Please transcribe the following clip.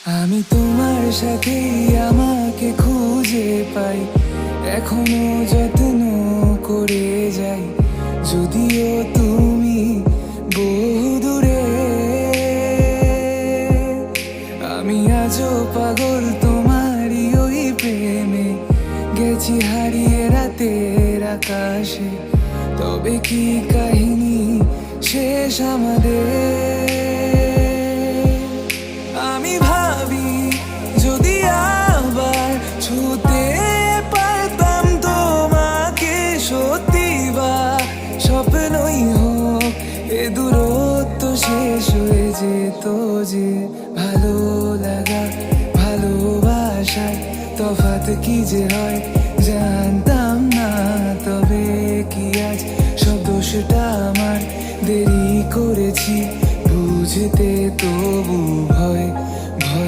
আমি তোমার সাথেই আমাকে খুঁজে পাই, এখনো যত্ন করে যাই, যদিও তুমি বহুদূরে। আমি আজও পাগল তোমারই ওই প্রেমে, গেছি হারিয়ে রাতের আকাশে। তবে কি কাহিনী শেষ আমাদের? আমি ভাবি যদি আবার ছুতে পারতাম তোমাকে, সত্যি বা স্বপ্নই হোক এ দূরত্ব শেষ হয়ে যেত যে। ভালো লাগা ভালোবাসার তফাৎ কি যে হয় জানতাম না। তবে কি আজ সব দোষটা আমার, দেরি করেছি বুঝতে তবু